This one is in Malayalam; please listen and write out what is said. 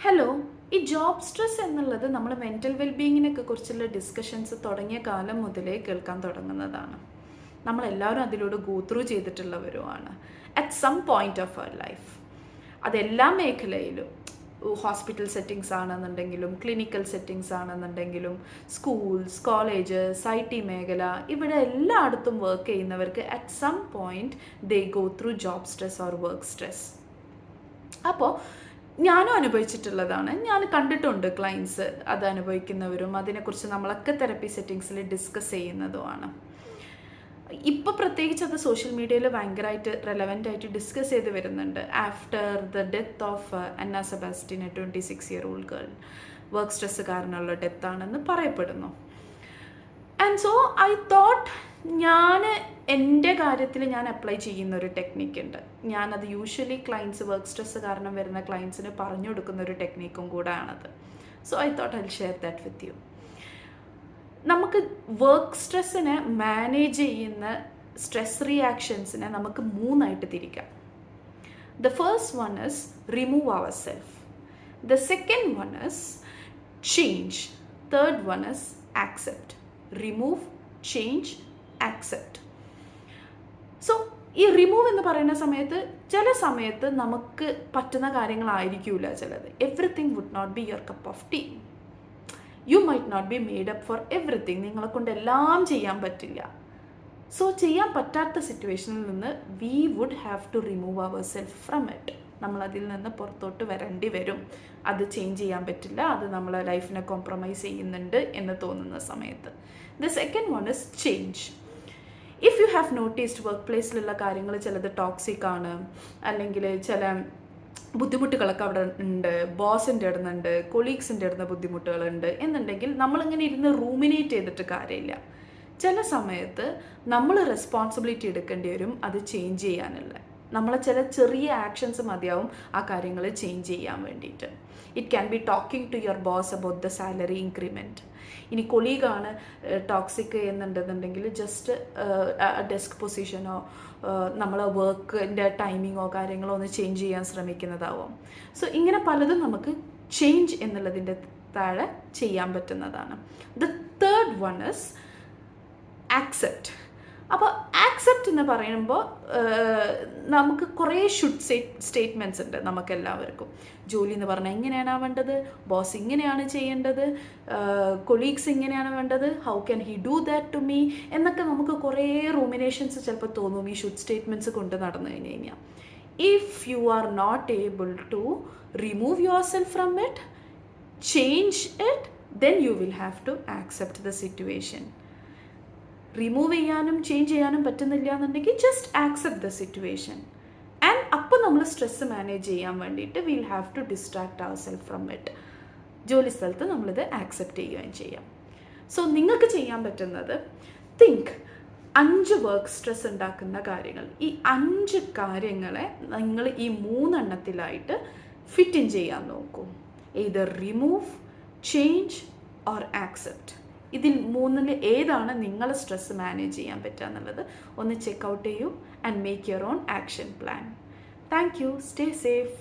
ഹലോ. ഈ ജോബ് സ്ട്രെസ് എന്നുള്ളത് നമ്മൾ മെൻ്റൽ വെൽബീയിങ്ങിനൊക്കെ കുറിച്ചുള്ള ഡിസ്കഷൻസ് തുടങ്ങിയ കാലം മുതലേ കേൾക്കാൻ തുടങ്ങുന്നതാണ്. നമ്മളെല്ലാവരും അതിലൂടെ ഗോ ത്രൂ ചെയ്തിട്ടുള്ളവരുമാണ് at some point of our life. അതെല്ലാ മേഖലയിലും, ഹോസ്പിറ്റൽ സെറ്റിങ്സ് ആണെന്നുണ്ടെങ്കിലും ക്ലിനിക്കൽ സെറ്റിങ്സ് ആണെന്നുണ്ടെങ്കിലും സ്കൂൾസ്, കോളേജസ്, IT മേഖല, ഇവിടെ എല്ലായിടത്തും വർക്ക് ചെയ്യുന്നവർക്ക് at some point they go through job stress or work stress. അപ്പോൾ ഞാനും അനുഭവിച്ചിട്ടുള്ളതാണ്, ഞാൻ കണ്ടിട്ടുണ്ട് ക്ലയൻസ് അത് അനുഭവിക്കുന്നവരും അതിനെക്കുറിച്ച് നമ്മളൊക്കെ തെറപ്പി സെറ്റിങ്സിൽ ഡിസ്കസ് ചെയ്യുന്നതുമാണ്. ഇപ്പോൾ പ്രത്യേകിച്ച് അത് സോഷ്യൽ മീഡിയയിൽ ഭയങ്കരമായിട്ട് റെലവൻ്റ് ആയിട്ട് ഡിസ്കസ് ചെയ്ത് വരുന്നുണ്ട്. After the death of Anna Sebastian, 26-year-old girl, work stress കാരണമുള്ള ഡെത്താണെന്ന് പറയപ്പെടുന്നു. ആൻഡ് സോ ഐ തോട്ട്, ഞാൻ എൻ്റെ കാര്യത്തിൽ ഞാൻ അപ്ലൈ ചെയ്യുന്ന ഒരു ടെക്നിക്ക് ഉണ്ട്. ഞാനത് യൂഷ്വലി ക്ലയൻസ്, വർക്ക് സ്ട്രെസ് കാരണം വരുന്ന ക്ലയൻസിന് പറഞ്ഞു കൊടുക്കുന്ന ഒരു ടെക്നിക്കും കൂടെ ആണത്. So I thought I share that with you. നമുക്ക് വർക്ക് സ്ട്രെസ്സിനെ മാനേജ് ചെയ്യുന്ന സ്ട്രെസ് റിയാക്ഷൻസിനെ നമുക്ക് 3ആയിട്ട് തിരിക്കാം. The first one is remove ourself, the second one is change, third one is accept. Remove, change, accept. So ഈ റിമൂവ് എന്ന് പറയുന്ന സമയത്ത് ചില സമയത്ത് നമുക്ക് പറ്റുന്ന കാര്യങ്ങളായിരിക്കില്ല ചിലത്. Everything would not be your cup of tea. You might not be made up for everything. നിങ്ങളെ കൊണ്ട് എല്ലാം ചെയ്യാൻ പറ്റില്ല. സോ ചെയ്യാൻ പറ്റാത്ത സിറ്റുവേഷനിൽ നിന്ന് we would have to remove ourself from it. നമ്മളതിൽ നിന്ന് പുറത്തോട്ട് വരേണ്ടി വരും. അത് ചേഞ്ച് ചെയ്യാൻ പറ്റില്ല, അത് നമ്മളെ ലൈഫിനെ കോംപ്രമൈസ് ചെയ്യുന്നുണ്ട് എന്ന് തോന്നുന്ന സമയത്ത്. The second one is change. If you have noticed work പ്ലേസിലുള്ള കാര്യങ്ങൾ ചിലത് ടോക്സിക് ആണ്, അല്ലെങ്കിൽ ചില ബുദ്ധിമുട്ടുകളൊക്കെ അവിടെ ഉണ്ട്, ബോസിൻ്റെ ഇടുന്നുണ്ട്, കൊളീഗ്സിൻ്റെ ഇടുന്ന ബുദ്ധിമുട്ടുകളുണ്ട് എന്നുണ്ടെങ്കിൽ നമ്മളിങ്ങനെ ഇരുന്ന് റൂമിനേറ്റ് ചെയ്തിട്ട് കാര്യമില്ല. ചില സമയത്ത് നമ്മൾ റെസ്പോൺസിബിലിറ്റി എടുക്കേണ്ടി വരും അത് ചേഞ്ച് ചെയ്യാനുള്ള. നമ്മളെ ചില ചെറിയ ആക്ഷൻസ് മതിയാവും ആ കാര്യങ്ങൾ ചേഞ്ച് ചെയ്യാൻ വേണ്ടിയിട്ട്. It can be talking to your boss about the salary increment. ഇനി കൊളീഗാണ് ടോക്സിക് എന്നുണ്ടെന്നുണ്ടെങ്കിൽ ജസ്റ്റ് ഡെസ്ക് പൊസിഷനോ നമ്മൾ വർക്കിൻ്റെ ടൈമിങ്ങോ കാര്യങ്ങളോ ഒന്ന് ചേഞ്ച് ചെയ്യാൻ ശ്രമിക്കുന്നതാവും. സോ ഇങ്ങനെ പലതും നമുക്ക് ചേഞ്ച് എന്നുള്ളതിൻ്റെ താഴെ ചെയ്യാൻ പറ്റുന്നതാണ്. The third one is accept. അപ്പോൾ ആക്സെപ്റ്റ് എന്ന് പറയുമ്പോൾ നമുക്ക് കുറേ ഷുഡ് സ്റ്റേറ്റ്മെൻറ്റ്സ് ഉണ്ട് നമുക്കെല്ലാവർക്കും. ജോലി എന്ന് പറഞ്ഞാൽ എങ്ങനെയാണ് വേണ്ടത്, ബോസ് ഇങ്ങനെയാണ് ചെയ്യേണ്ടത്, കൊളീഗ്സ് ഇങ്ങനെയാണ് വേണ്ടത്, how can he do that to me എന്നൊക്കെ നമുക്ക് കുറേ റൂമിനേഷൻസ് ചിലപ്പോൾ തോന്നും ഈ ഷുഡ് സ്റ്റേറ്റ്മെൻറ്റ്സ് കൊണ്ട് നടന്നു കഴിഞ്ഞ് കഴിഞ്ഞാൽ. If you are not able to remove yourself from it, change it, then you will have to accept the situation. Remove ചെയ്യാനും ചേഞ്ച് ചെയ്യാനും പറ്റുന്നില്ല എന്നുണ്ടെങ്കിൽ just accept the situation. And അപ്പോൾ നമ്മൾ സ്ട്രെസ് മാനേജ് ചെയ്യാൻ വേണ്ടിയിട്ട് will have to distract ourself from it. ജോലി സ്ഥലത്ത് നമ്മളിത് ആക്സെപ്റ്റ് ചെയ്യുകയും ചെയ്യാം. സോ നിങ്ങൾക്ക് ചെയ്യാൻ പറ്റുന്നത്, തിങ്ക് 5 വർക്ക് സ്ട്രെസ് ഉണ്ടാക്കുന്ന കാര്യങ്ങൾ. ഈ 5 കാര്യങ്ങളെ നിങ്ങൾ ഈ 3 എണ്ണത്തിലായിട്ട് ഫിറ്റ് ഇൻ ചെയ്യാൻ നോക്കൂ. Either remove, change or accept. ഇതിൽ 3-ൽ ഏതാണ് നിങ്ങൾ സ്ട്രെസ് മാനേജ് ചെയ്യാൻ പറ്റുക എന്നുള്ളത് ഒന്ന് ചെക്ക് ഔട്ട് ചെയ്യൂ and make your own action plan. Thank you. Stay safe.